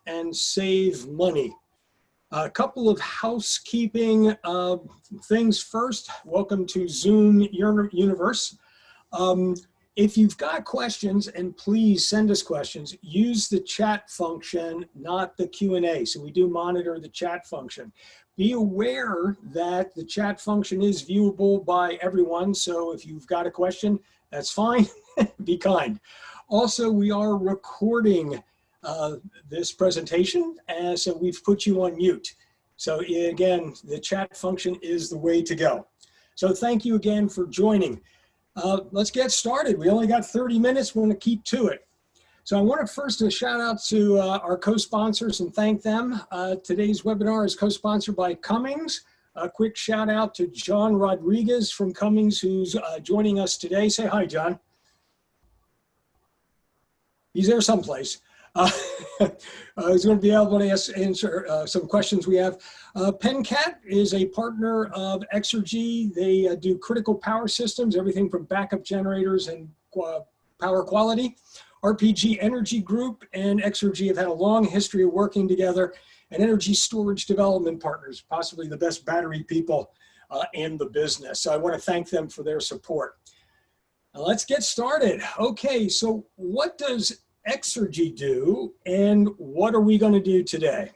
and save money. A couple of housekeeping things first. Welcome to Zoom Universe. If you've got questions, and please send us questions, use the chat function, not the Q&A. So we do monitor the chat function. Be aware that the chat function is viewable by everyone. So if you've got a question, that's fine. Be kind. Also, we are recording this presentation, and so we've put you on mute. So again, the chat function is the way to go. So thank you again for joining. Let's get started. We only got 30 minutes. We're going to keep to it. So I want to first shout out to our co-sponsors and thank them. Today's webinar is co-sponsored by Cummings. A quick shout out to John Rodriguez from Cummings, who's joining us today. Say hi, John. He's there someplace. He's going to be able to answer some questions we have. PenCat is a partner of Exergy. They do critical power systems, everything from backup generators and power quality. RPG Energy Group and Exergy have had a long history of working together, and energy storage development partners, possibly the best battery people in the business. So I want to thank them for their support. Now let's get started. Okay, so what does Exergy do, and what are we going to do today?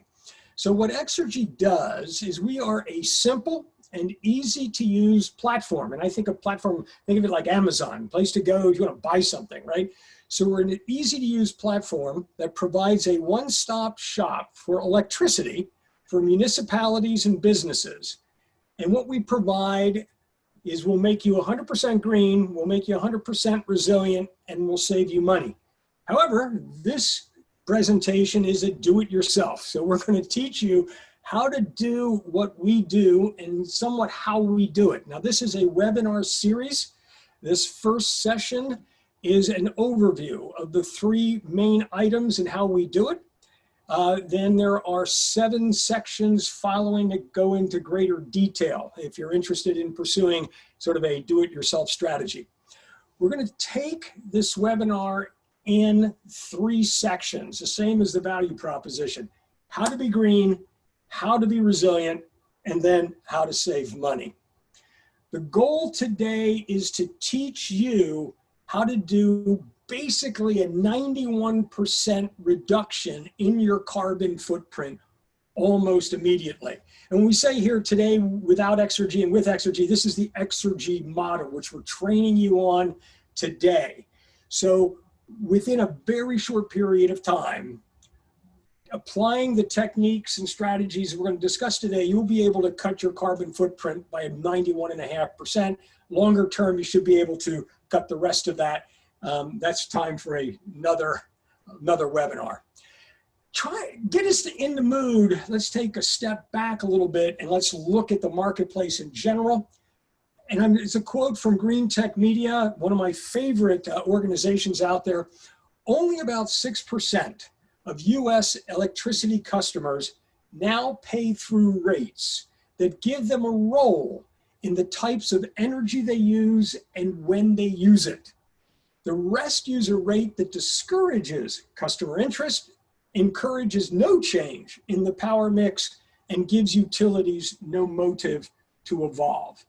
So what Exergy does is we are a simple and easy to use platform. And I think of platform, think of it like Amazon, place to go if you want to buy something, right? So we're an easy to use platform that provides a one-stop shop for electricity for municipalities and businesses. And what we provide is we'll make you 100% green, we'll make you 100% resilient, and we'll save you money. However, this presentation is a do-it-yourself. So we're going to teach you how to do what we do and somewhat how we do it. Now, this is a webinar series. This first session is an overview of the 3 main items and how we do it. Then there are 7 sections following that go into greater detail if you're interested in pursuing sort of a do-it-yourself strategy. We're going to take this webinar in 3 sections, the same as the value proposition: how to be green, how to be resilient, and then how to save money. The goal today is to teach you how to do basically a 91% reduction in your carbon footprint almost immediately. And when we say here today, without Exergy and with Exergy, this is the Exergy model, which we're training you on today. So within a very short period of time, applying the techniques and strategies we're going to discuss today, you'll be able to cut your carbon footprint by 91.5%. Longer term, you should be able to cut the rest of that. That's time for another webinar. Get us in the mood. Let's take a step back a little bit and let's look at the marketplace in general. And it's a quote from Green Tech Media, one of my favorite organizations out there. Only about 6% of US electricity customers now pay through rates that give them a role in the types of energy they use and when they use it. The rest use a rate that discourages customer interest, encourages no change in the power mix, and gives utilities no motive to evolve.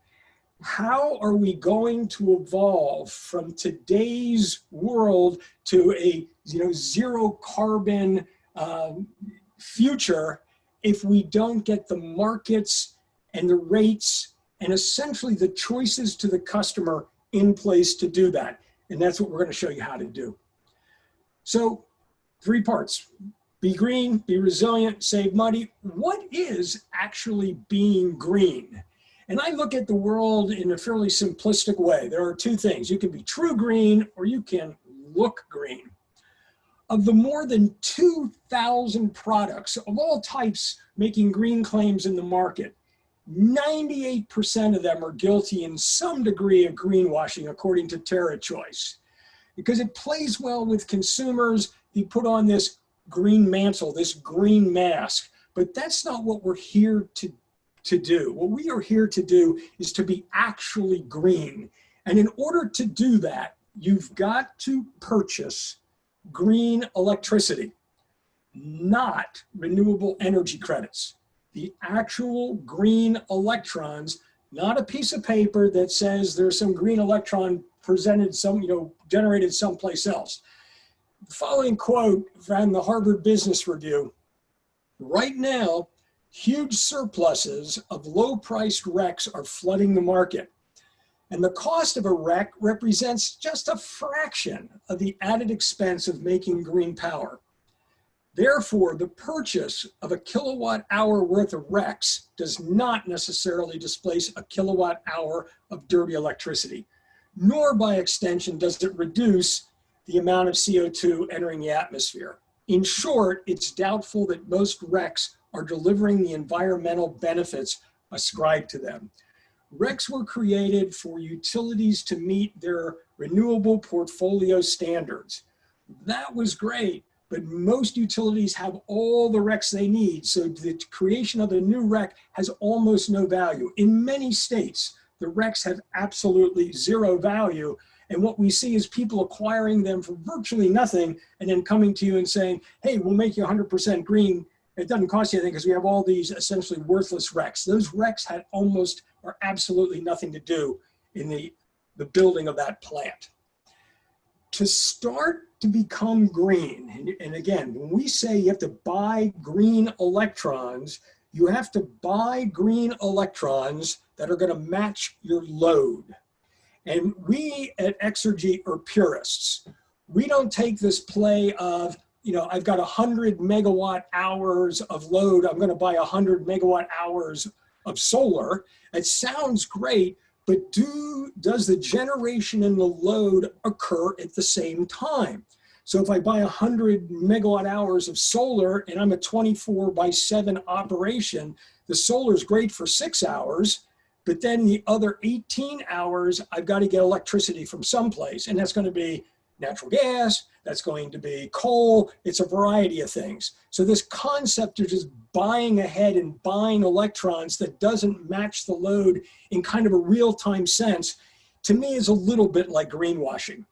How are we going to evolve from today's world to a zero carbon future if we don't get the markets and the rates and essentially the choices to the customer in place to do that? And that's what we're going to show you how to do. So 3 parts: be green, be resilient, save money. What is actually being green? And I look at the world in a fairly simplistic way. There are 2 things. You can be true green or you can look green. Of the more than 2,000 products of all types making green claims in the market, 98% of them are guilty in some degree of greenwashing, according to TerraChoice. Because it plays well with consumers, you put on this green mantle, this green mask, but that's not what we're here to do. What we are here to do is to be actually green. And in order to do that, you've got to purchase green electricity. not renewable energy credits. The actual green electrons, not a piece of paper that says there's some green electron presented generated someplace else. The following quote from the Harvard Business Review: right now, huge surpluses of low-priced RECs are flooding the market. And the cost of a REC represents just a fraction of the added expense of making green power. Therefore, the purchase of a kilowatt hour worth of RECs does not necessarily displace a kilowatt hour of dirty electricity, nor by extension does it reduce the amount of CO2 entering the atmosphere. In short, it's doubtful that most RECs are delivering the environmental benefits ascribed to them. RECs were created for utilities to meet their renewable portfolio standards. That was great, but most utilities have all the RECs they need, so the creation of a new REC has almost no value. In many states, the RECs have absolutely zero value, and what we see is people acquiring them for virtually nothing and then coming to you and saying, hey, we'll make you 100% green. It doesn't cost you anything because we have all these essentially worthless RECs. Those RECs had almost or absolutely nothing to do in the building of that plant. To start to become green, and again, when we say you have to buy green electrons, you have to buy green electrons that are going to match your load. And we at Exergy are purists. We don't take this play of, I've got 100 megawatt hours of load, I'm going to buy 100 megawatt hours of solar. It sounds great, but does the generation and the load occur at the same time? So if I buy 100 megawatt hours of solar and I'm a 24/7 operation, the solar is great for 6 hours, but then the other 18 hours, I've got to get electricity from someplace, and that's going to be natural gas, that's going to be coal, it's a variety of things. So this concept of just buying ahead and buying electrons that doesn't match the load in kind of a real-time sense, to me is a little bit like greenwashing.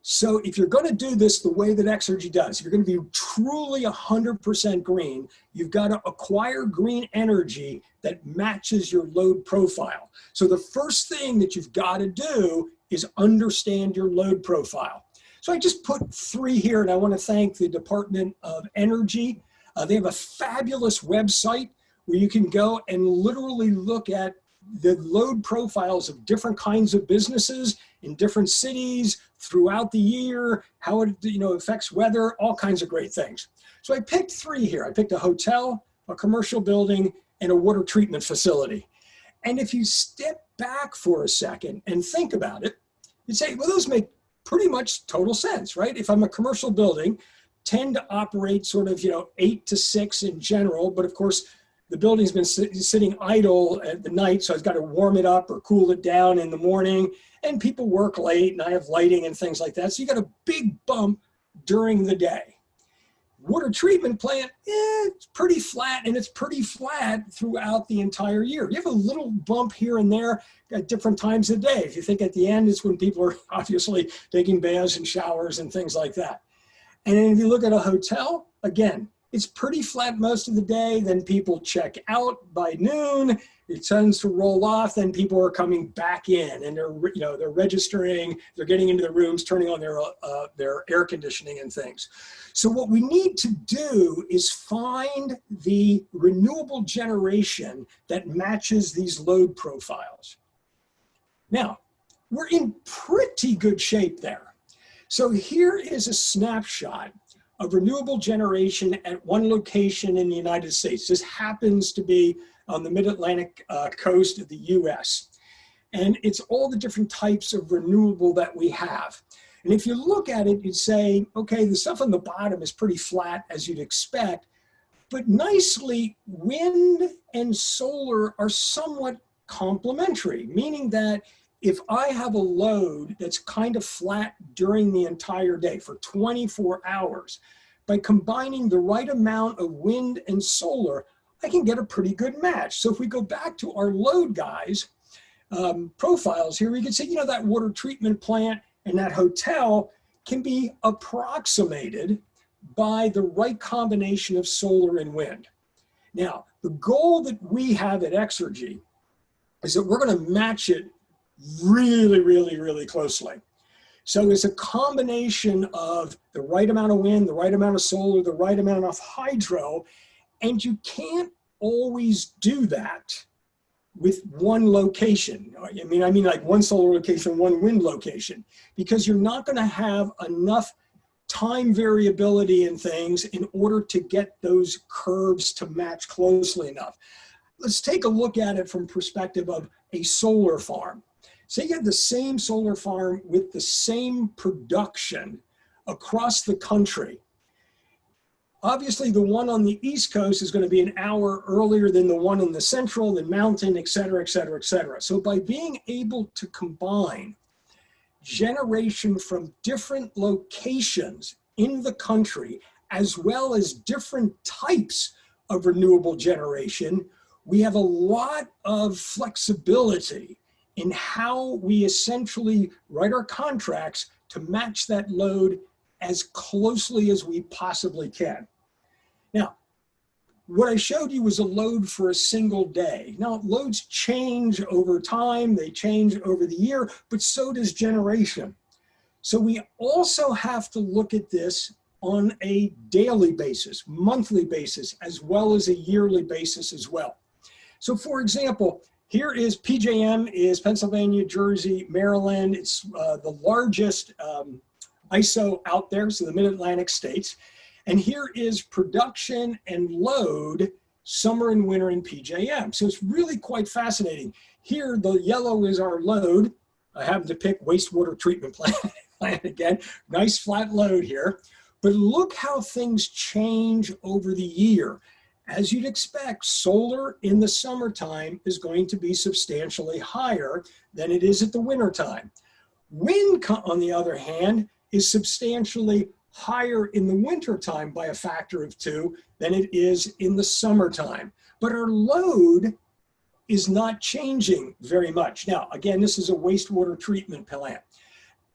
So if you're going to do this the way that Exergy does, if you're going to be truly 100% green, you've got to acquire green energy that matches your load profile. So the first thing that you've got to do is understand your load profile. So I just put 3 here, and I want to thank the Department of Energy. They have a fabulous website where you can go and literally look at the load profiles of different kinds of businesses in different cities throughout the year, how it affects weather, all kinds of great things. So I picked 3 here. I picked a hotel, a commercial building, and a water treatment facility. And if you step back for a second and think about it, you'd say, well, those make pretty much total sense, right? If I'm a commercial building, tend to operate sort of 8 to 6 in general, but of course the building's been sitting idle at the night, so I've got to warm it up or cool it down in the morning, and people work late and I have lighting and things like that, so you got a big bump during the day. Water treatment plant, it's pretty flat, and it's pretty flat throughout the entire year. You have a little bump here and there at different times of the day. If you think at the end, it's when people are obviously taking baths and showers and things like that. And then if you look at a hotel, again, it's pretty flat most of the day. Then people check out by noon. It tends to roll off. Then people are coming back in, and they're registering. They're getting into the rooms, turning on their air conditioning and things. So what we need to do is find the renewable generation that matches these load profiles. Now, we're in pretty good shape there. So here is a snapshot of renewable generation at one location in the United States. This happens to be on the mid-Atlantic coast of the US. And it's all the different types of renewable that we have. And if you look at it, you'd say, okay, the stuff on the bottom is pretty flat as you'd expect, but nicely, wind and solar are somewhat complementary, meaning that if I have a load that's kind of flat during the entire day for 24 hours, by combining the right amount of wind and solar, I can get a pretty good match. So if we go back to our load guys profiles here, we can see, that water treatment plant and that hotel can be approximated by the right combination of solar and wind. Now, the goal that we have at Exergy is that we're going to match it really, really, really closely. So it's a combination of the right amount of wind, the right amount of solar, the right amount of hydro, and you can't always do that with one location. I mean like one solar location, one wind location, because you're not going to have enough time variability in things in order to get those curves to match closely enough. Let's take a look at it from perspective of a solar farm. Say you have the same solar farm with the same production across the country. Obviously, the one on the East Coast is going to be an hour earlier than the one in the Central, the Mountain, et cetera, et cetera, et cetera. So by being able to combine generation from different locations in the country, as well as different types of renewable generation, we have a lot of flexibility in how we essentially write our contracts to match that load as closely as we possibly can. Now, what I showed you was a load for a single day. Now, loads change over time, they change over the year, but so does generation. So we also have to look at this on a daily basis, monthly basis, as well as a yearly basis as well. So for example, here is PJM is Pennsylvania, Jersey, Maryland. It's the largest ISO out there, so the Mid-Atlantic states. And here is production and load, summer and winter in PJM. So it's really quite fascinating. Here, the yellow is our load. I happen to pick wastewater treatment plant again. Nice flat load here. But look how things change over the year. As you'd expect, solar in the summertime is going to be substantially higher than it is at the wintertime. Wind, on the other hand, is substantially higher in the wintertime by a factor of 2 than it is in the summertime. But our load is not changing very much. Now, again, this is a wastewater treatment plant.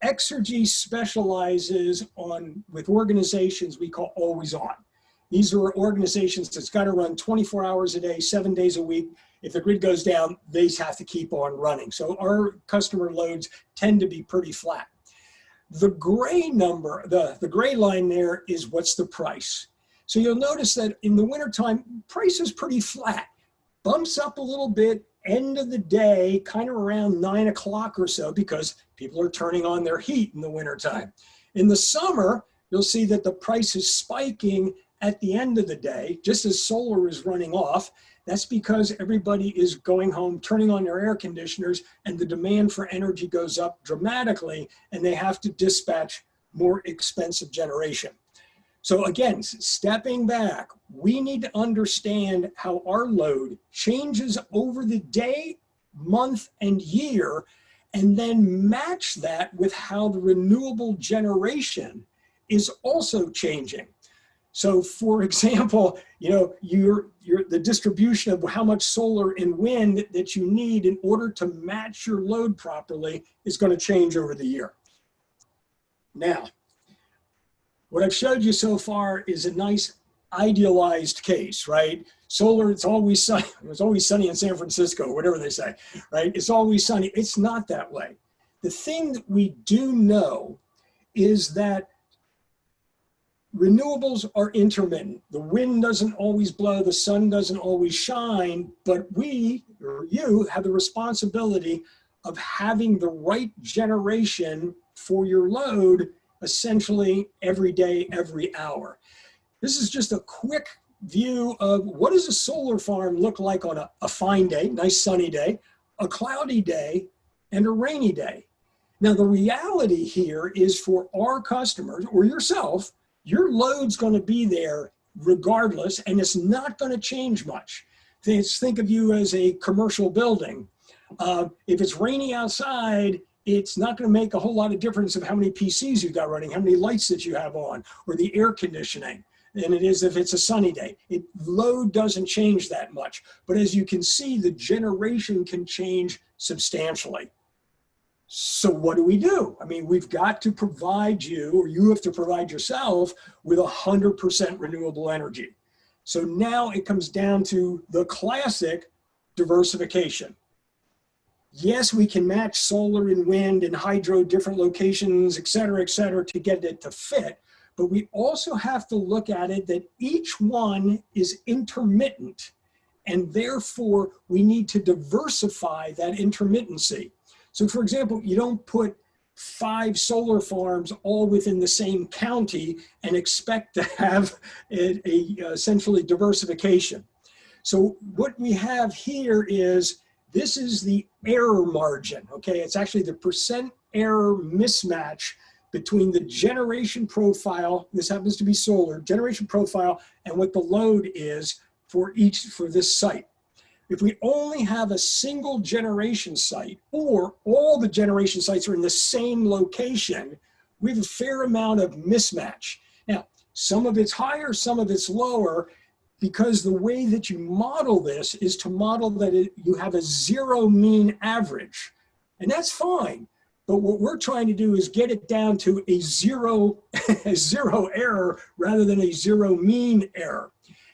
Exergy specializes with organizations we call always on. These are organizations that's got to run 24 hours a day, 7 days a week. If the grid goes down, they have to keep on running. So our customer loads tend to be pretty flat. The gray number, the gray line there is what's the price. So you'll notice that in the wintertime, price is pretty flat. Bumps up a little bit, end of the day, kind of around 9 o'clock or so, because people are turning on their heat in the wintertime. In the summer, you'll see that the price is spiking at the end of the day, just as solar is running off. That's because everybody is going home, turning on their air conditioners, and the demand for energy goes up dramatically, and they have to dispatch more expensive generation. So again, stepping back, we need to understand how our load changes over the day, month, and year, and then match that with how the renewable generation is also changing. So for example, the distribution of how much solar and wind that you need in order to match your load properly is going to change over the year. Now, what I've showed you so far is a nice idealized case, right? Solar, it's always sunny. It's always sunny in San Francisco, whatever they say, right? It's always sunny. It's not that way. The thing that we do know is that renewables are intermittent. The wind doesn't always blow, the sun doesn't always shine, but we, or you, have the responsibility of having the right generation for your load essentially every day, every hour. This is just a quick view of what does a solar farm look like on a fine day, nice sunny day, a cloudy day, and a rainy day. Now the reality here is for our customers or yourself, your load's going to be there regardless, and it's not going to change much. Think of you as a commercial building. If it's rainy outside, it's not going to make a whole lot of difference of how many PCs you've got running, how many lights that you have on, or the air conditioning, than it is if it's a sunny day. Load doesn't change that much. But as you can see, the generation can change substantially. So what do? I mean, we've got to provide you, or you have to provide yourself with 100% renewable energy. So now it comes down to the classic diversification. Yes, we can match solar and wind and hydro, different locations, et cetera, to get it to fit. But we also have to look at it that each one is intermittent. And therefore, we need to diversify that intermittency. So for example, you don't put 5 solar farms all within the same county and expect to have essentially diversification. So what we have here is, this is the error margin, okay? It's actually the percent error mismatch between the generation profile, this happens to be solar, generation profile, and what the load is for this site. If we only have a single generation site, or all the generation sites are in the same location, we have a fair amount of mismatch. Now, some of it's higher, some of it's lower, because the way that you model this is to model that you have a zero mean average. And that's fine. But what we're trying to do is get it down to a zero error rather than a zero mean error.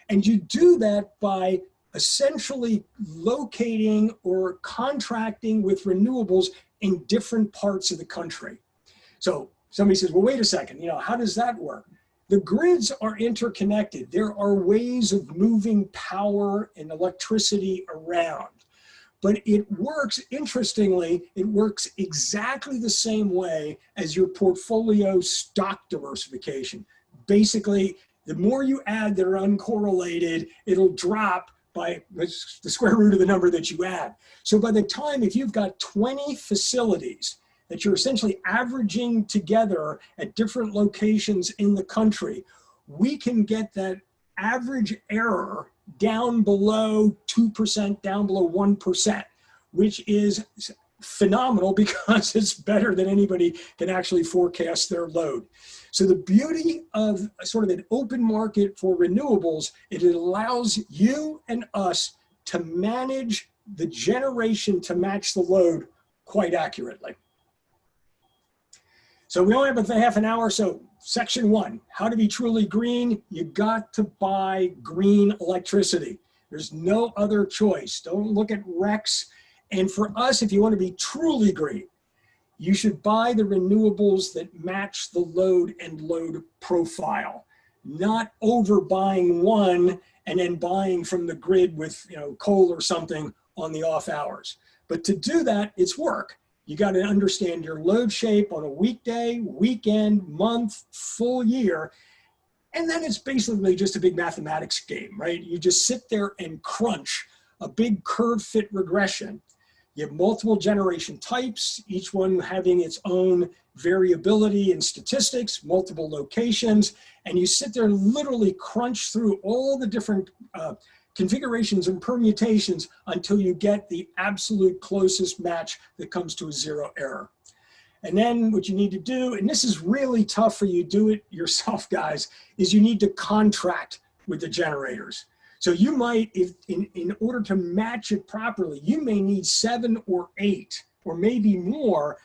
And you do that by essentially locating or contracting with renewables in different parts of the country. So somebody says, well, wait a second, how does that work? The grids are interconnected. There are ways of moving power and electricity around. But it works, interestingly, it works exactly the same way as your portfolio stock diversification. Basically, the more you add that are uncorrelated, it'll drop by the square root of the number that you add. So by the time, if you've got 20 facilities that you're essentially averaging together at different locations in the country, we can get that average error down below 2%, down below 1%, which is phenomenal because it's better than anybody can actually forecast their load. So the beauty of sort of an open market for renewables, it allows you and us to manage the generation to match the load quite accurately. So we only have a half an hour. So section 1, how to be truly green. You got to buy green electricity. There's no other choice. Don't look at RECs. And for us, if you want to be truly green, you should buy the renewables that match the load and load profile, not overbuying one and then buying from the grid with coal or something on the off hours. But to do that, it's work. You got to understand your load shape on a weekday, weekend, month, full year. And then it's basically just a big mathematics game, right? You just sit there and crunch a big curve fit regression. You have multiple generation types, each one having its own variability and statistics, multiple locations, and you sit there and literally crunch through all the different configurations and permutations until you get the absolute closest match that comes to a zero error. And then what you need to do, and this is really tough for you, do it yourself guys, is you need to contract with the generators. So you might, in order to match it properly, you may need 7 or 8 or maybe more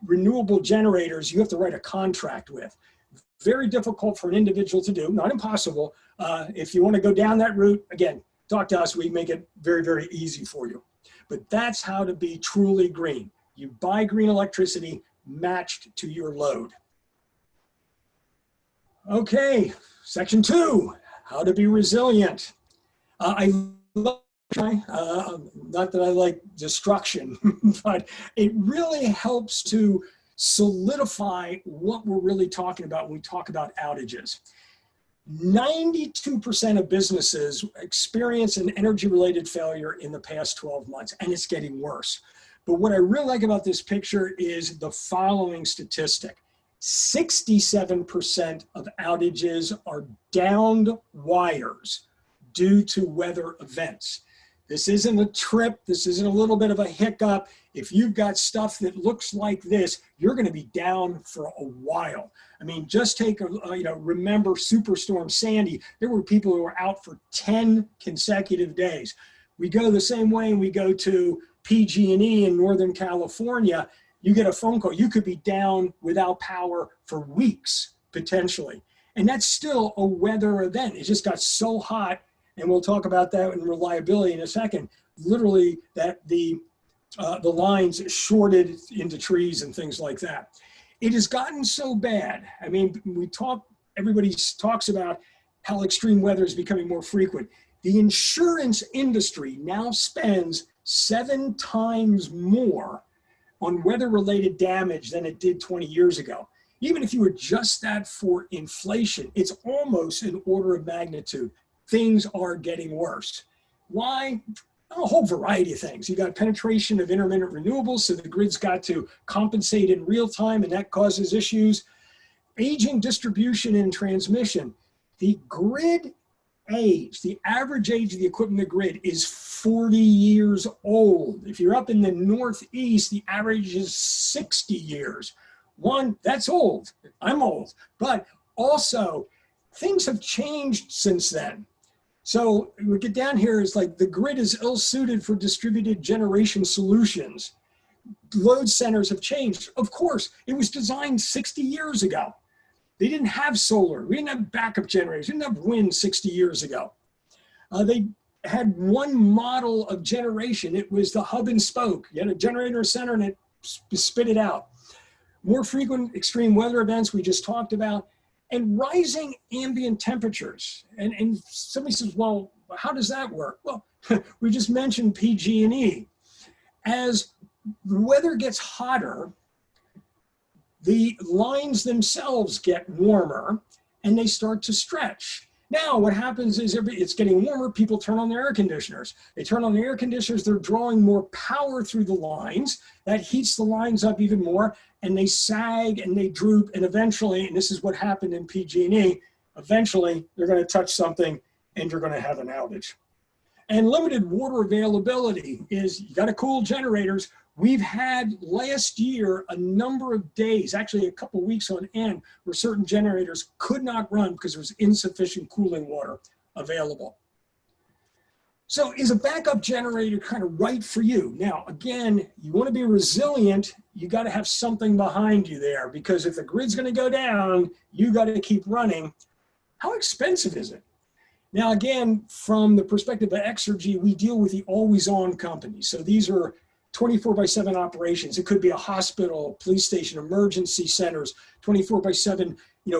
renewable generators you have to write a contract with. Very difficult for an individual to do, not impossible. If you want to go down that route, again, talk to us, we make it very, very easy for you. But that's how to be truly green. You buy green electricity matched to your load. Okay, section 2, how to be resilient. I love, not that I like destruction, but it really helps to solidify what we're really talking about when we talk about outages. 92% of businesses experience an energy-related failure in the past 12 months, and it's getting worse. But what I really like about this picture is the following statistic. 67% of outages are downed wires due to weather events. This isn't a trip, this isn't a little bit of a hiccup. If you've got stuff that looks like this, you're gonna be down for a while. I mean, just take, remember Superstorm Sandy. There were people who were out for 10 consecutive days. We go the same way and we go to PG&E in Northern California. you get a phone call, you could be down without power for weeks, potentially. And that's still a weather event. It just got so hot, and we'll talk about that in reliability in a second, literally that the lines shorted into trees and things like that. It has gotten so bad. I mean, everybody talks about how extreme weather is becoming more frequent. The insurance industry now spends 7 times more on weather-related damage than it did 20 years ago. Even if you adjust that for inflation, it's almost an order of magnitude. Things are getting worse. Why? A whole variety of things. You got penetration of intermittent renewables, so the grid's got to compensate in real time, and that causes issues. Aging distribution and transmission. The grid age, the average age of the equipment in the grid is 40 years old. If you're up in the Northeast, the average is 60 years. One, that's old. I'm old. But also, things have changed since then. So we get down here, it's like the grid is ill-suited for distributed generation solutions. Load centers have changed. Of course, it was designed 60 years ago. They didn't have solar. We didn't have backup generators. We didn't have wind 60 years ago. They had one model of generation. It was the hub and spoke. You had a generator center and it spit it out. More frequent extreme weather events we just talked about, and rising ambient temperatures. And somebody says, well, how does that work? Well, we just mentioned PG&E. As the weather gets hotter, the lines themselves get warmer and they start to stretch. Now, what happens is it's getting warmer, people turn on their air conditioners. They turn on the air conditioners, they're drawing more power through the lines. That heats the lines up even more, and they sag and they droop, and eventually, and this is what happened in PG&E, eventually they're gonna touch something and you're gonna have an outage. And limited water availability is, you gotta cool generators. We've had last year a number of days, actually a couple of weeks on end, where certain generators could not run because there was insufficient cooling water available. So is a backup generator kind of right for you? Now, again, you want to be resilient, you got to have something behind you there, because if the grid's going to go down, you got to keep running. How expensive is it? Now, again, from the perspective of Exergy, we deal with the always-on companies. So these are 24/7 operations. It could be a hospital, police station, emergency centers, 24/7,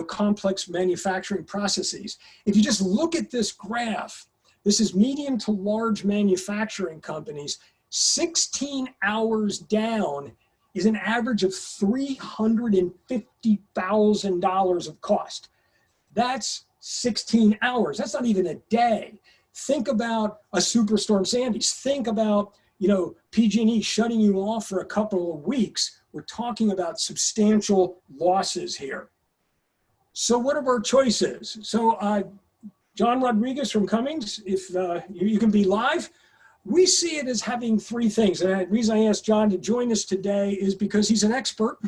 complex manufacturing processes. If you just look at this graph, this is medium to large manufacturing companies. 16 hours down is an average of $350,000 of cost. That's 16 hours. That's not even a day. Think about a Superstorm Sandy's. Think about PG&E shutting you off for a couple of weeks. We're talking about substantial losses here. So what are our choices? So John Rodriguez from Cummings, if you can be live, we see it as having 3 things. And the reason I asked John to join us today is because he's an expert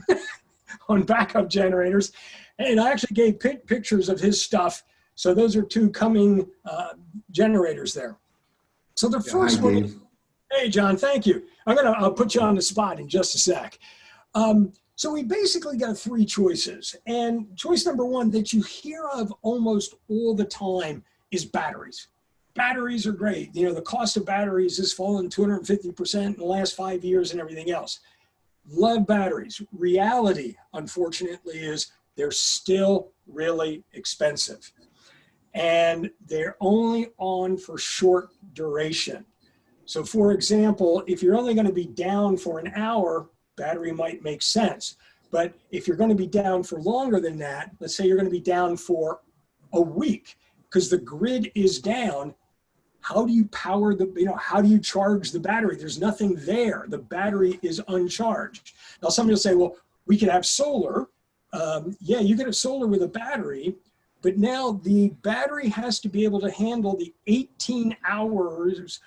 on backup generators. And I actually gave pictures of his stuff. So those are 2 Cumming generators there. So the first one. Dave. Hey, John, thank you. I'll put you on the spot in just a sec. So we basically got 3 choices. And choice number 1 that you hear of almost all the time is batteries. Batteries are great. The cost of batteries has fallen 250% in the last 5 years and everything else. Love batteries. Reality, unfortunately, is they're still really expensive. And they're only on for short duration. So for example, if you're only going to be down for an hour, battery might make sense. But if you're going to be down for longer than that, let's say you're going to be down for a week because the grid is down, how do you power how do you charge the battery? There's nothing there. The battery is uncharged. Now somebody will say, well, we could have solar. Yeah, you can have solar with a battery, but now the battery has to be able to handle the 18 hours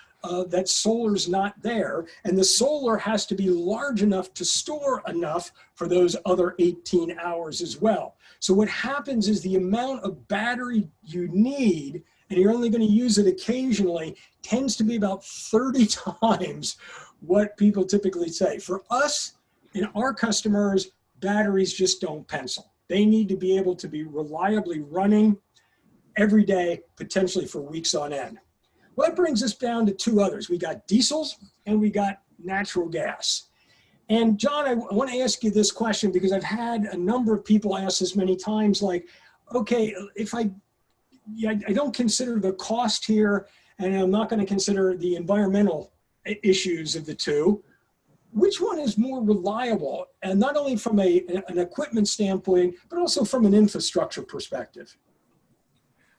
that solar's not there, and the solar has to be large enough to store enough for those other 18 hours as well. So what happens is the amount of battery you need, and you're only going to use it occasionally, tends to be about 30 times what people typically say. For us, in our customers, batteries just don't pencil. They need to be able to be reliably running every day, potentially for weeks on end. Well, that brings us down to two others. We got diesels and we got natural gas. And John, I want to ask you this question because I've had a number of people ask this many times, like, okay, if I don't consider the cost here and I'm not going to consider the environmental issues of the two, which one is more reliable? And not only from an equipment standpoint, but also from an infrastructure perspective.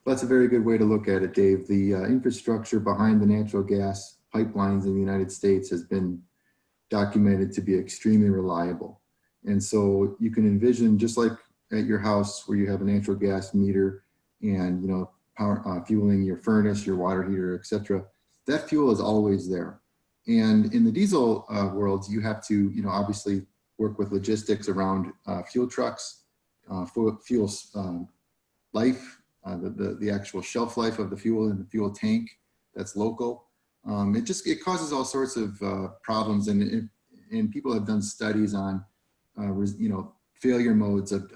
Well, that's a very good way to look at it, Dave. The infrastructure behind the natural gas pipelines in the United States has been documented to be extremely reliable. And so you can envision, just like at your house where you have a natural gas meter and, you know, power, fueling your furnace, your water heater, etc., that fuel is always there. And in the diesel world, you have to, you know, obviously work with logistics around fuel trucks, fuel life, the actual shelf life of the fuel in the fuel tank that's local. It causes all sorts of problems, and people have done studies on you know, failure modes of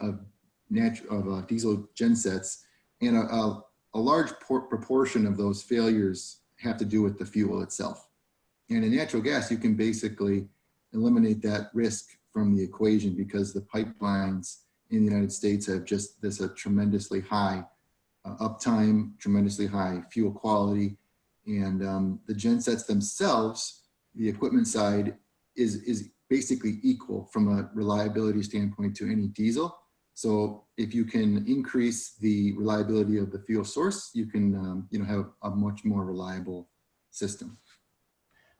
diesel gensets, and a large proportion of those failures have to do with the fuel itself. And in natural gas, you can basically eliminate that risk from the equation because the pipelines in the United States have just a tremendously high uptime, tremendously high fuel quality. And the gensets themselves, the equipment side is basically equal from a reliability standpoint to any diesel. So if you can increase the reliability of the fuel source, you can you know, have a much more reliable system.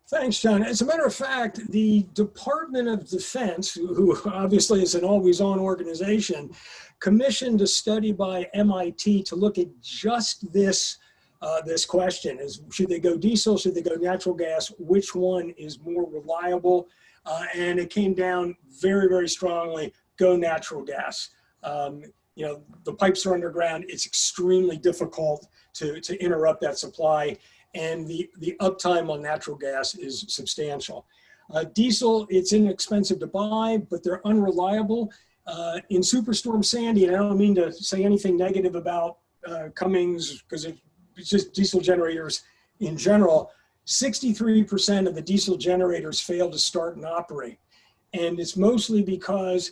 Thanks, John. As a matter of fact, the Department of Defense, who obviously is an always-on organization, commissioned a study by MIT to look at just this this question: is should they go diesel, should they go natural gas, which one is more reliable? And it came down very, very strongly, go natural gas. You know, the pipes are underground. It's extremely difficult to interrupt that supply. And the uptime on natural gas is substantial. Diesel, it's inexpensive to buy, but they're unreliable. In Superstorm Sandy, and I don't mean to say anything negative about Cummins, because it's just diesel generators in general, 63% of the diesel generators fail to start and operate. And it's mostly because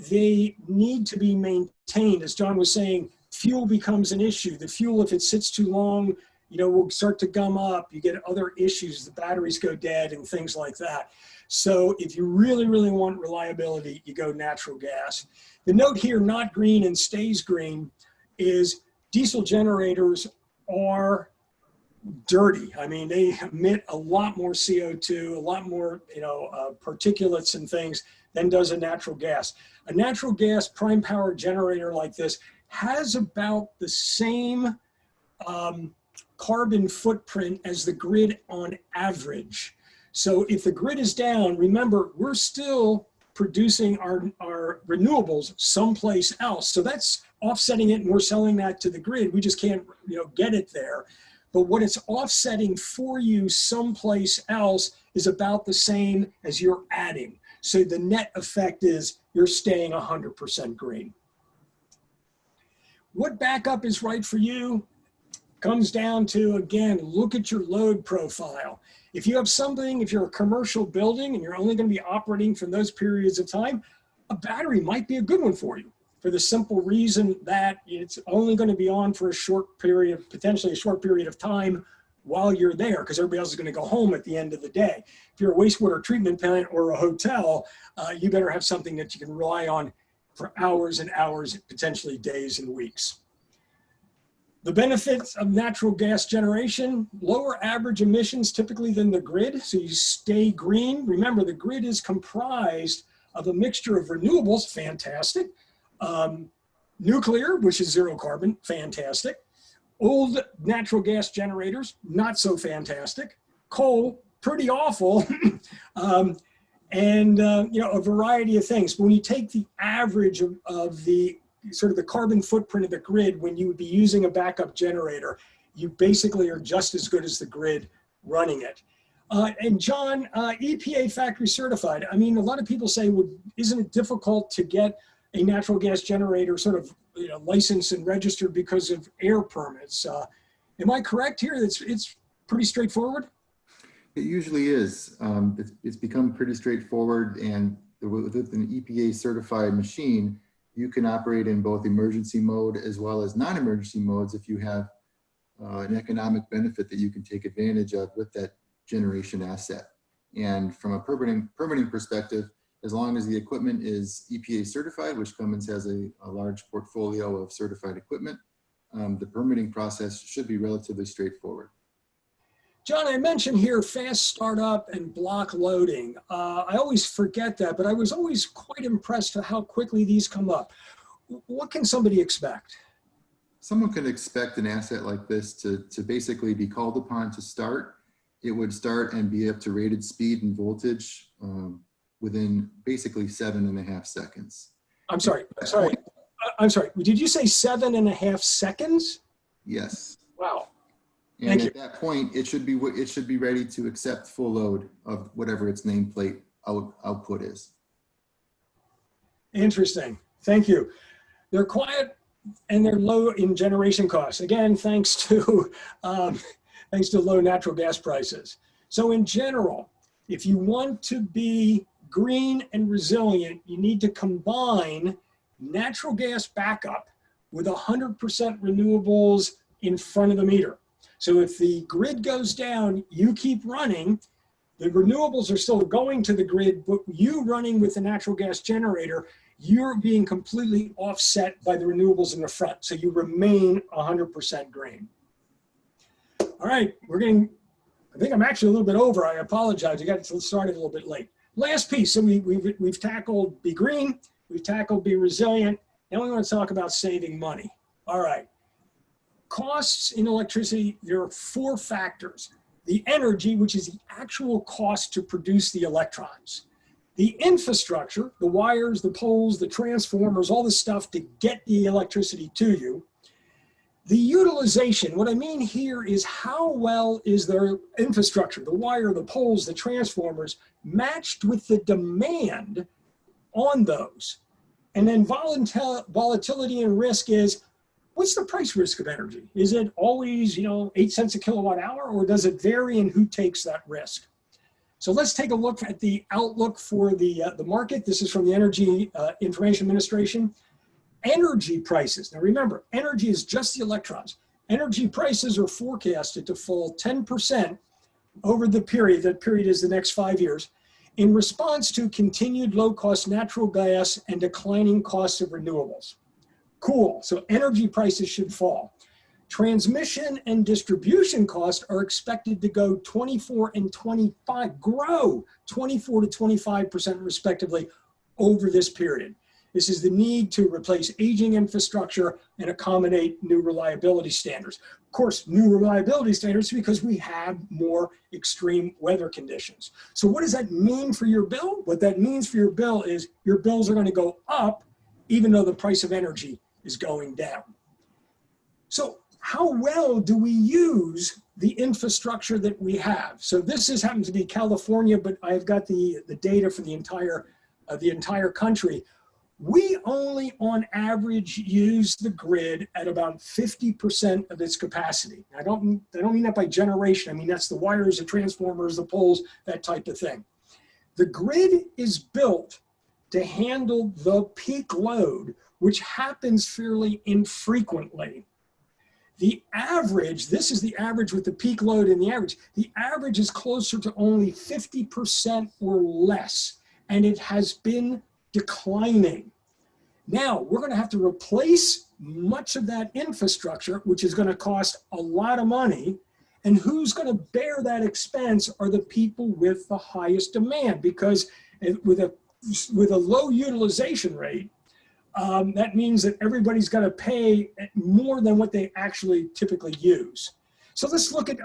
they need to be maintained. As John was saying, fuel becomes an issue. The fuel, if it sits too long, you know, will start to gum up. You get other issues. The batteries go dead and things like that. So if you really, really want reliability, you go natural gas. The note here, not green and stays green, is diesel generators are dirty. I mean, they emit a lot more CO2, a lot more, you know, particulates and things than does a natural gas. A natural gas prime power generator like this has about the same carbon footprint as the grid on average. So if the grid is down, remember, we're still producing our renewables someplace else. So that's offsetting it, and we're selling that to the grid. We just can't, you know, get it there. But what it's offsetting for you someplace else is about the same as you're adding. So the net effect is you're staying 100% green. What backup is right for you comes down to, again, look at your load profile. If you have something, if you're a commercial building and you're only going to be operating for those periods of time, a battery might be a good one for you, for the simple reason that it's only going to be on for a short period, potentially a short period of time while you're there, because everybody else is going to go home at the end of the day. If you're a wastewater treatment plant or a hotel, you better have something that you can rely on for hours and hours, potentially days and weeks. The benefits of natural gas generation: lower average emissions typically than the grid, so you stay green. Remember, the grid is comprised of a mixture of renewables, fantastic, nuclear, which is zero carbon, fantastic, old natural gas generators, not so fantastic, coal, pretty awful, and you know, a variety of things. But when you take the average of the sort of the carbon footprint of the grid, when you would be using a backup generator, you basically are just as good as the grid running it. And John, EPA factory certified. I mean, a lot of people say, well, isn't it difficult to get a natural gas generator sort of licensed and registered because of air permits? Am I correct here? It's pretty straightforward? It usually is. It's become pretty straightforward, and with an EPA certified machine, you can operate in both emergency mode as well as non-emergency modes if you have an economic benefit that you can take advantage of with that generation asset. And from a permitting perspective, as long as the equipment is EPA certified, which Cummins has a large portfolio of certified equipment, the permitting process should be relatively straightforward. John, I mentioned here fast startup and block loading. I always forget that, but I was always quite impressed with how quickly these come up. What can somebody expect? Someone could expect an asset like this to basically be called upon to start. It would start and be up to rated speed and voltage within basically 7.5 seconds. I'm sorry. Did you say 7.5 seconds? Yes. Wow. And at that point, it should be ready to accept full load of whatever its nameplate output is. Interesting. Thank you. They're quiet and they're low in generation costs. Again, thanks to low natural gas prices. So in general, if you want to be green and resilient, you need to combine natural gas backup with 100% renewables in front of the meter. So if the grid goes down, you keep running, the renewables are still going to the grid, but you running with the natural gas generator, you're being completely offset by the renewables in the front. So you remain 100% green. All right, I think I'm actually a little bit over. I apologize. I got started a little bit late. Last piece. So we've tackled be green. We've tackled be resilient. Now we want to talk about saving money. All right. Costs in electricity, there are 4 factors. The energy, which is the actual cost to produce the electrons. The infrastructure, the wires, the poles, the transformers, all the stuff to get the electricity to you. The utilization, what I mean here is how well is their infrastructure, the wire, the poles, the transformers, matched with the demand on those. And then volatility and risk is, what's the price risk of energy? Is it always, 8 cents a kilowatt hour, or does it vary, and who takes that risk? So let's take a look at the outlook for the market. This is from the Energy Information Administration. Energy prices. Now remember, energy is just the electrons. Energy prices are forecasted to fall 10% over the period. That period is the next 5 years, in response to continued low-cost natural gas and declining costs of renewables. Cool. So energy prices should fall. Transmission and distribution costs are expected to go 24 and 25, grow 24 to 25% respectively over this period. This is the need to replace aging infrastructure and accommodate new reliability standards. Of course, new reliability standards because we have more extreme weather conditions. So what does that mean for your bill? What that means for your bill is your bills are going to go up even though the price of energy is going down. So how well do we use the infrastructure that we have? So this happens to be California, but I've got the data for the entire country. We only on average use the grid at about 50% of its capacity. I don't mean that by generation. I mean that's the wires, the transformers, the poles, that type of thing. The grid is built to handle the peak load, which happens fairly infrequently. The average, this is the average with the peak load and the average is closer to only 50% or less, and it has been declining. Now, we're going to have to replace much of that infrastructure, which is going to cost a lot of money, and who's going to bear that expense are the people with the highest demand, because with a low utilization rate, that means that everybody's got to pay more than what they actually typically use. So let's look at,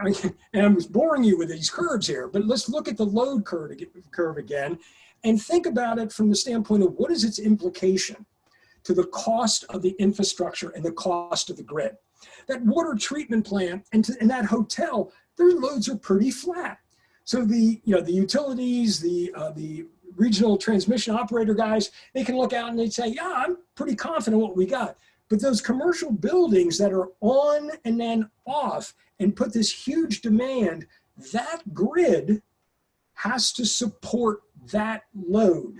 and I'm boring you with these curves here, but let's look at the load curve again and think about it from the standpoint of what is its implication to the cost of the infrastructure and the cost of the grid. That water treatment plant and that hotel, their loads are pretty flat. So the, the utilities, the regional transmission operator guys, they can look out and they say, yeah, I'm pretty confident what we got. But those commercial buildings that are on and then off and put this huge demand, that grid has to support that load.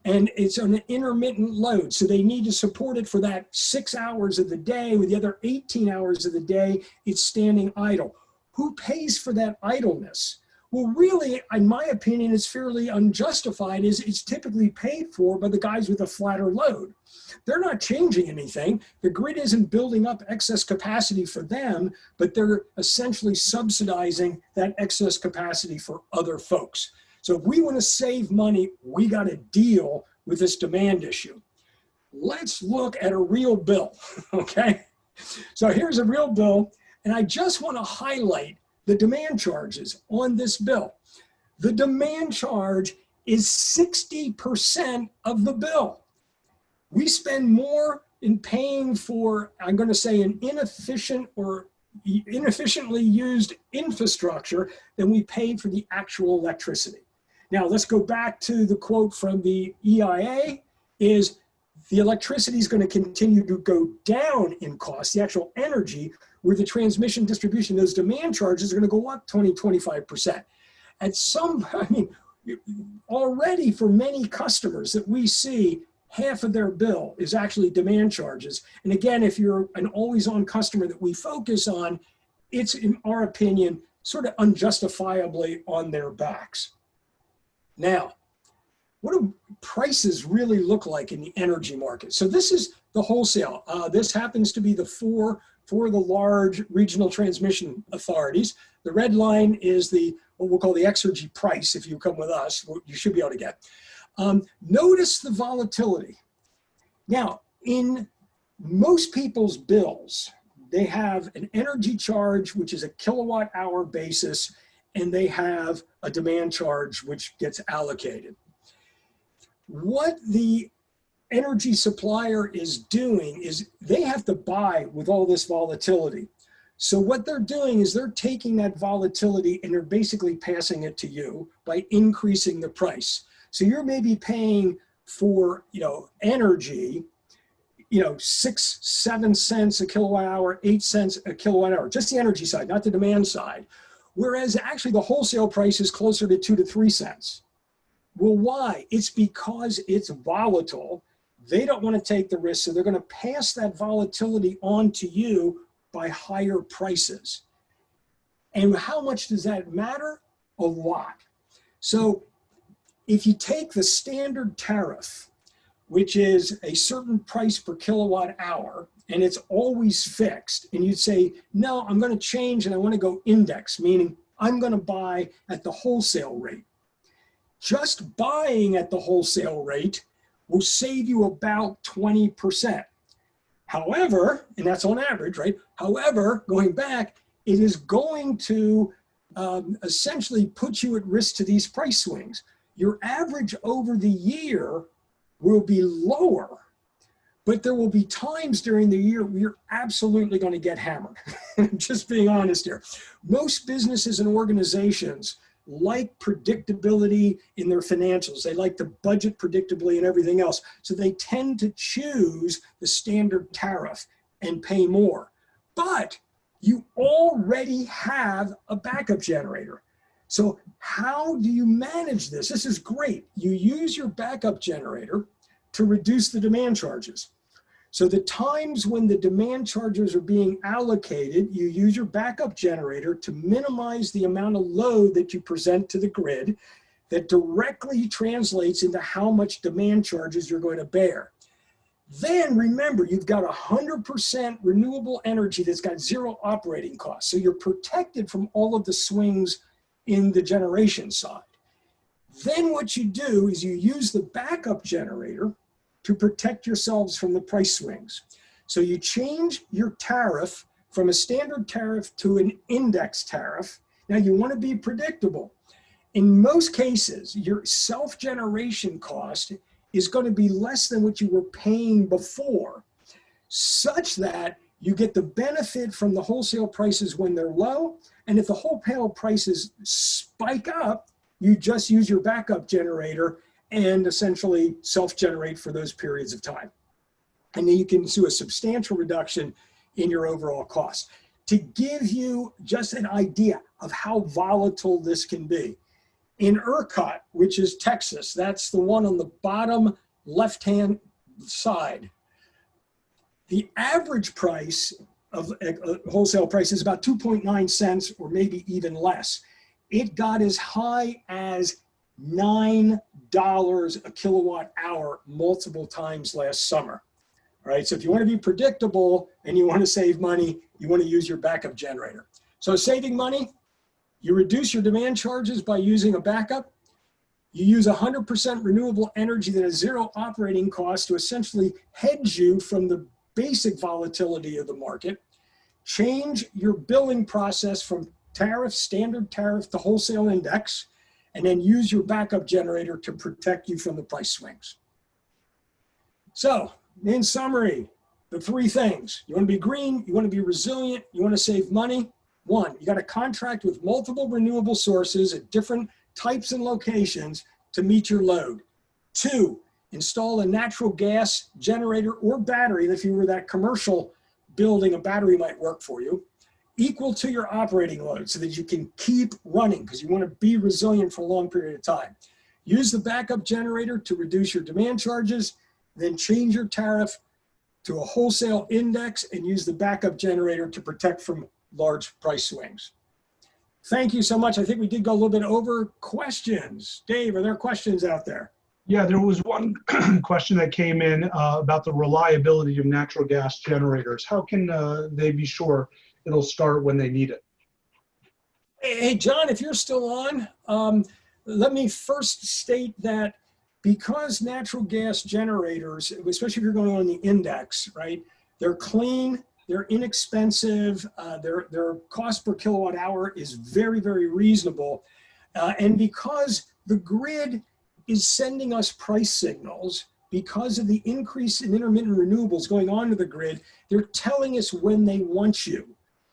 And it's an intermittent load. So they need to support it for that 6 hours of the day. With the other 18 hours of the day, it's standing idle. Who pays for that idleness? Well, really, in my opinion, it's fairly unjustified. It's typically paid for by the guys with a flatter load. They're not changing anything. The grid isn't building up excess capacity for them, but they're essentially subsidizing that excess capacity for other folks. So if we want to save money, we got to deal with this demand issue. Let's look at a real bill, okay? So here's a real bill, and I just want to highlight the demand charges on this bill. The demand charge is 60% of the bill. We spend more in paying for, I'm going to say, an inefficient or inefficiently used infrastructure than we pay for the actual electricity. Now, let's go back to the quote from the EIA, is the electricity is going to continue to go down in cost, the actual energy, where the transmission distribution, those demand charges are going to go up 20, 25%. At some, I mean, already for many customers that we see, half of their bill is actually demand charges. And again, if you're an always on customer that we focus on, it's, in our opinion, sort of unjustifiably on their backs. Now, what do prices really look like in the energy market? So this is the wholesale. This happens to be the four the large regional transmission authorities. The red line is the, what we'll call the Exergy price. If you come with us, you should be able to get. Notice the volatility. Now, in most people's bills, they have an energy charge, which is a kilowatt hour basis, and they have a demand charge, which gets allocated. What the energy supplier is doing is they have to buy with all this volatility. So what they're doing is they're taking that volatility and they're basically passing it to you by increasing the price. So you're maybe paying for, energy, 6, 7 cents a kilowatt hour, 8 cents a kilowatt hour, just the energy side, not the demand side. Whereas actually the wholesale price is closer to 2 to 3 cents. Well, why? It's because it's volatile. They don't want to take the risk, so they're going to pass that volatility on to you by higher prices. And how much does that matter? A lot. So if you take the standard tariff, which is a certain price per kilowatt hour, and it's always fixed, and you'd say, no, I'm going to change and I want to go index, meaning I'm going to buy at the wholesale rate. Just buying at the wholesale rate will save you about 20%. However, and that's on average, right? However, going back, it is going to essentially put you at risk to these price swings. Your average over the year will be lower, but there will be times during the year where you're absolutely going to get hammered. Just being honest here. Most businesses and organizations like predictability in their financials. They like to budget predictably and everything else. So they tend to choose the standard tariff and pay more. But you already have a backup generator. So how do you manage this? This is great. You use your backup generator to reduce the demand charges. So the times when the demand charges are being allocated, you use your backup generator to minimize the amount of load that you present to the grid that directly translates into how much demand charges you're going to bear. Then remember, you've got 100% renewable energy that's got zero operating costs. So you're protected from all of the swings in the generation side. Then what you do is you use the backup generator to protect yourselves from the price swings. So you change your tariff from a standard tariff to an index tariff. Now you want to be predictable. In most cases, your self-generation cost is going to be less than what you were paying before, such that you get the benefit from the wholesale prices when they're low, And if the wholesale prices spike up, you just use your backup generator and essentially self-generate for those periods of time. And then you can do a substantial reduction in your overall cost. To give you just an idea of how volatile this can be, in ERCOT, which is Texas, that's the one on the bottom left-hand side, the average price of wholesale price is about 2.9 cents or maybe even less. It got as high as $9 a kilowatt hour multiple times last summer. All right, so if you want to be predictable and you want to save money, you want to use your backup generator. So saving money, you reduce your demand charges by using a backup. You use 100% renewable energy that has zero operating costs to essentially hedge you from the basic volatility of the market. Change your billing process from tariff, standard tariff to wholesale index, and then use your backup generator to protect you from the price swings. So, in summary, the three things: you want to be green, you want to be resilient, you want to save money. One, you got to contract with multiple renewable sources at different types and locations to meet your load. Two, install a natural gas generator or battery. If you were that commercial building, a battery might work for you, equal to your operating load so that you can keep running, because you want to be resilient for a long period of time. Use the backup generator to reduce your demand charges, then change your tariff to a wholesale index and use the backup generator to protect from large price swings. Thank you so much. I think we did go a little bit over. Questions? Dave, are there questions out there? Yeah, there was one question that came in about the reliability of natural gas generators. How can they be sure it'll start when they need it? Hey, John, if you're still on, let me first state that because natural gas generators, especially if you're going on the index, right, they're clean, they're inexpensive, their cost per kilowatt hour is very, very reasonable. And because the grid is sending us price signals, because of the increase in intermittent renewables going onto the grid, they're telling us when they want you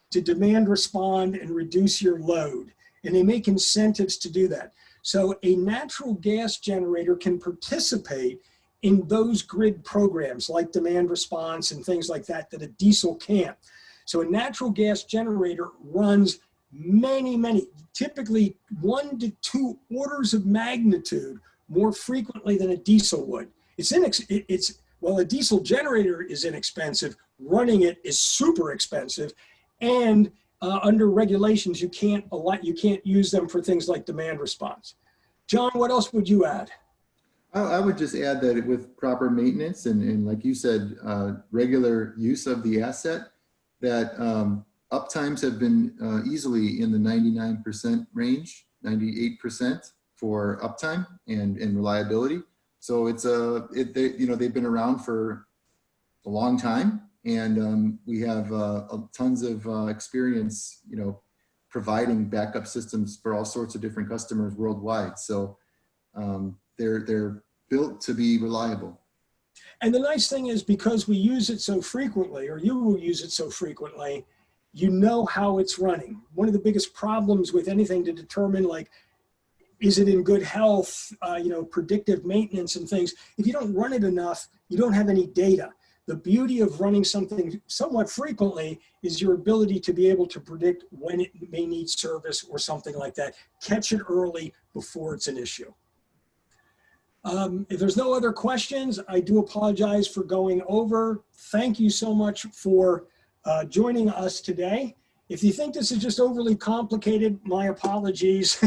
to demand respond and reduce your load. And they make incentives to do that. So a natural gas generator can participate in those grid programs like demand response and things like that that a diesel can't. So a natural gas generator runs many, typically 1 to 2 orders of magnitude more frequently than a diesel would. While a diesel generator is inexpensive, running it is super expensive, and under regulations, you can't use them for things like demand response. John, what else would you add? I would just add that with proper maintenance and like you said, regular use of the asset, that uptimes have been easily in the 99% range, 98% for uptime and reliability. So they've been around for a long time, and we have tons of experience, providing backup systems for all sorts of different customers worldwide. So they're built to be reliable. And the nice thing is, because we use it so frequently, or you will use it so frequently, you know how it's running. One of the biggest problems with anything to determine, like, is it in good health, predictive maintenance and things, if you don't run it enough, you don't have any data. The beauty of running something somewhat frequently is your ability to be able to predict when it may need service or something like that. Catch it early before it's an issue. If there's no other questions, I do apologize for going over. Thank you so much for joining us today. If you think this is just overly complicated, my apologies.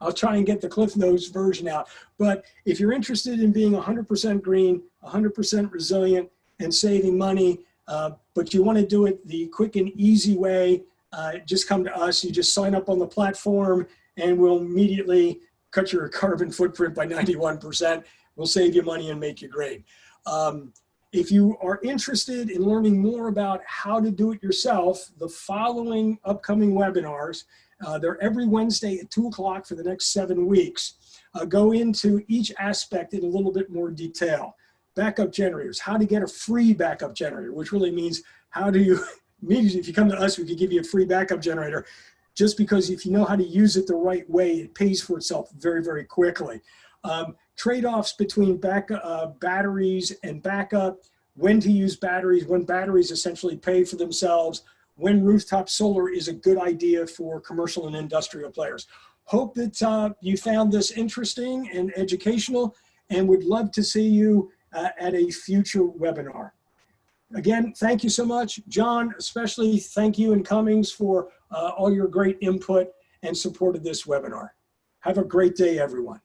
I'll try and get the Cliff Notes version out. But if you're interested in being 100% green, 100% resilient, and saving money, but you want to do it the quick and easy way, just come to us. You just sign up on the platform and we'll immediately cut your carbon footprint by 91%. We'll save you money and make you great. If you are interested in learning more about how to do it yourself, the following upcoming webinars, they're every Wednesday at 2 o'clock for the next 7 weeks, go into each aspect in a little bit more detail. Backup generators, how to get a free backup generator, which really means how do you, immediately if you come to us, we could give you a free backup generator. just because if you know how to use it the right way, it pays for itself very, very quickly. Trade-offs between batteries and backup, when to use batteries, when batteries essentially pay for themselves, when rooftop solar is a good idea for commercial and industrial players. Hope that you found this interesting and educational, and would love to see you at a future webinar. Again, thank you so much. John, especially thank you and Cummings for all your great input and support of this webinar. Have a great day, everyone.